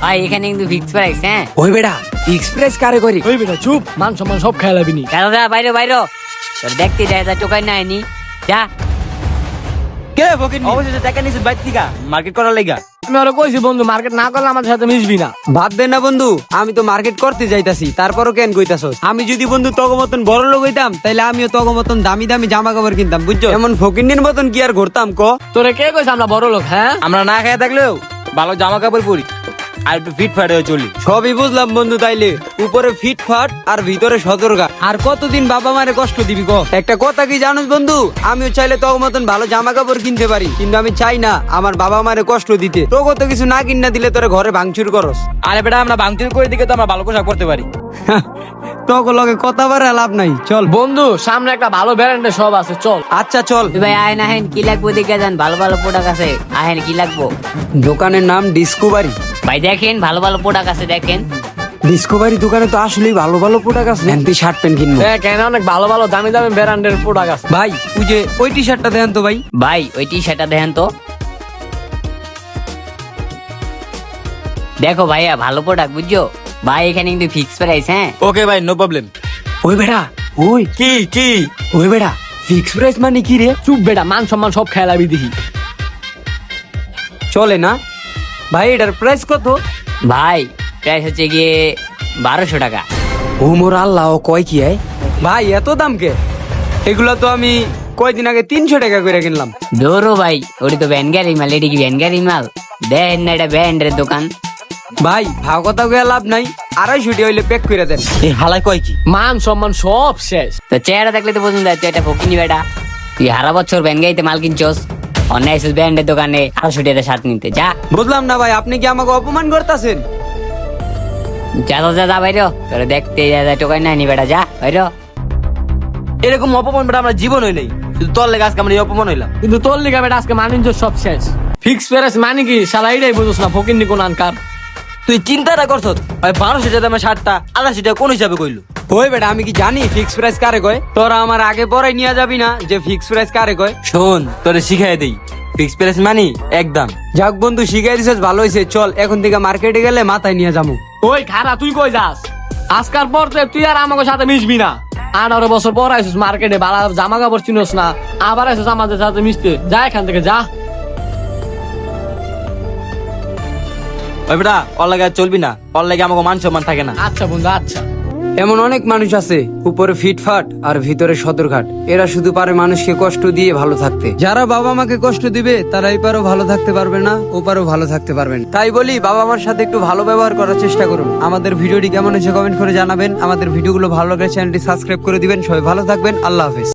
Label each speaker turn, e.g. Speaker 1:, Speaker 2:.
Speaker 1: ভাই এখানে কিন্তু ফিক্স প্রাইস। হ্যাঁ
Speaker 2: ওই বেটা ফিক্স প্রাইস কারে করি?
Speaker 3: ওই বেটা চুপ, মান সম্মান সব খেয়ে লাবিনি।
Speaker 1: দাদা বাইরে বাইরে তোর দেখতে দেয় টোকাই নাইনি যা।
Speaker 4: কে ফকির অবশেষে টাকা নিছিস বাইর থেকে মার্কেট করার লাগা।
Speaker 3: আমি ওরা কইছি বন্ধু মার্কেট না করলে আমাদের সাথে মিশবি না।
Speaker 2: ভাত দে না বন্ধু, আমি তো মার্কেট করতে যাইতাছি, তারপরও কেন কইতাছস? আমি যদি বন্ধু তগ মতন বড় লোক হইতাম তাইলে আমিও তগ মতন দামি দামি জামা কাপড় কিনতাম, বুঝছো? এমন ফকিন্নির মতন কি আর ঘুরতাম ক?
Speaker 3: তোরে কে কইছে আমরা বড় লোক? হ্যাঁ
Speaker 4: আমরা না খেয়ে থাকলেও ভালো জামা কাপড় পরি আর একটু ফিট ফাট হয়ে চলি।
Speaker 2: সবই বুঝলাম বন্ধু, তাইলে উপরে ফিট ফাট আর ভিতরে সতর্কা। আর কতদিন বাবা মারে কষ্ট দিবি ক? একটা কথা কি জানোস বন্ধু, আমিও চাইলে তগ মতন ভালো জামা কাপড় কিনতে পারি, কিন্তু আমি চাই না আমার বাবা মারে কষ্ট দিতে। তো কত কিছু না কিনা দিলে তোরে ঘরে ভাঙচুর করস।
Speaker 4: আরে বেটা আমরা ভাঙচুর করে দিকে তো আমরা ভালো পোশাক পরতে পারি।
Speaker 2: তগ লগে কথা বারে লাভ নাই, চল।
Speaker 3: বন্ধু সামনে একটা ভালো ব্র্যান্ডের সব আছে, চল।
Speaker 2: আচ্ছা চল।
Speaker 1: ভাই আহেন আহেন কি লাগবো দেখে যান, ভালো ভালো প্রোডাক্ট আছে। আহেন কি লাগবো?
Speaker 2: দোকানের নাম ডিসকভারি।
Speaker 1: ভাই দেখেন ভালো ভালো প্রোডাক্ট আছে দেখেন।
Speaker 2: ডিসকভারি দোকানে তো আসলেই ভালো ভালো প্রোডাক্ট আছে। তুই শার্ট প্যান্ট কিনবো?
Speaker 3: কেন অনেক ভালো ভালো দামি দামি ব্র্যান্ডের প্রোডাক্ট আছে।
Speaker 2: ভাই ওই যে ওই টি শার্টটা দেন তো ভাই।
Speaker 1: ভাই ওই টি শার্টটা দেখেন তো। দেখো ভাইয়া ভালো প্রোডাক্ট বুঝছো ভাই, এখানে কিন্তু ফিক্স প্রাইস। হ্যাঁ
Speaker 4: ওকে ভাই নো প্রবলেম।
Speaker 2: ওই বেটা ওই
Speaker 4: কি কি
Speaker 2: ওই বেটা ফিক্স প্রাইস মানে কি রে?
Speaker 3: চুপ বেটা, মান সম্মান সব খেয়ে লাবি দেখি।
Speaker 2: চলে না ভাই, এটার প্রাইস কত?
Speaker 1: ভাই প্রাইস হচ্ছে গিয়ে 1200 টাকা।
Speaker 2: ও মোর আল্লাহ, ও কয় কি হয় ভাই এত দাম কে? এগুলা তো আমি কয়দিন আগে 300 টাকা করে কিনলাম।
Speaker 1: ধরো ভাই ওটি তো ব্যানগারি মাল, এটি কি ব্যানগারি মাল? দেখেন না এটা ব্যান্ডের দোকান।
Speaker 2: ভাই ভাও কথা কয়ে লাভ নাই, 250 হইলে প্যাক করে দেন।
Speaker 4: এই হালাই কয় কি?
Speaker 3: মান সম্মান সব শেষ।
Speaker 1: তো চেহারা দেখলে তো পছন্দ হচ্ছে এটা ফকিনি বেটা। তুই হারা বছর ব্যানগাইতে মাল কিনছস, অন্য এসেছিস ব্যান্ডের দোকানে 800 টাকা শার্ট নিতে। যা
Speaker 2: বুঝলাম না ভাই, আপনি কি আমাকে অপমান করতেছেন?
Speaker 1: যা তো যা বাইরে তোরা দেখতে টোকাই নাইনি বেটা, যা বাইরে।
Speaker 4: এরকম অপমান বেটা আমরা জীবন হইলেই, শুধু তোর লেগে আজকে আমরা এই অপমান হইলাম।
Speaker 3: কিন্তু তোর লিগা বেটা আজকে মানিজ্য সব শেষ। ফিক্স প্রাইস মানে কি শালা এটাই বুঝছ না, ফকিন্নি কোন আনকার।
Speaker 4: তুই চিন্তাটা করছ ভাই 1200 টাকা দামের শার্টটা 88 টাকা কোন হিসাবে কইলো?
Speaker 2: ওই বেটা আমি কি জানি ফিক্স প্রাইস কারে কয়? তোরা আমার আগে পরে নিয়ে যাবি না যে ফিক্স প্রাইস কারে কয়।
Speaker 4: শোন তোরে শিখাই দেই, ফিক্স প্রাইস মানি একদম।
Speaker 2: যাক বন্ধু শিখাই দিছিস, ভালো হয়েছে। চল এখন থেকে মার্কেটে গেলে মাথায় নিয়ে যাবো।
Speaker 3: ওই খারা তুই কই যাস? আজকাল পর থেকে তুই আর আমাকে সাথে মিশবি না। 18 বছর পর আইছিস মার্কেটে, ভালো জামা কাপড় চিনোস না, আবার আইছিস আমাদের সাথে মিশতে। যা এখান থেকে যা।
Speaker 4: ওই বেটা ওর লাগে আর চলবি না, ওর লাগে আমাকে মান সম্মান থাকে না।
Speaker 3: আচ্ছা বন্ধু আচ্ছা।
Speaker 2: এমন অনেক মানুষ আছে উপরে ফিটফাট আর ভিতরে সদরঘাট, এরা শুধু পারে মানুষকে কষ্ট দিয়ে ভালো থাকতে। যারা বাবা মাকে কষ্ট দিবে তারা এপারও ভালো থাকতে পারবে না, ওপারও ভালো থাকতে পারবেন। তাই বলি বাবা মার সাথে একটু ভালো ব্যবহার করার চেষ্টা করুন। আমাদের ভিডিওটি কেমন হয়েছে কমেন্ট করে জানাবেন। আমাদের ভিডিওগুলো ভালো লাগলে চ্যানেলটি সাবস্ক্রাইব করে দিবেন। সবাই ভালো থাকবেন, আল্লাহ হাফেজ।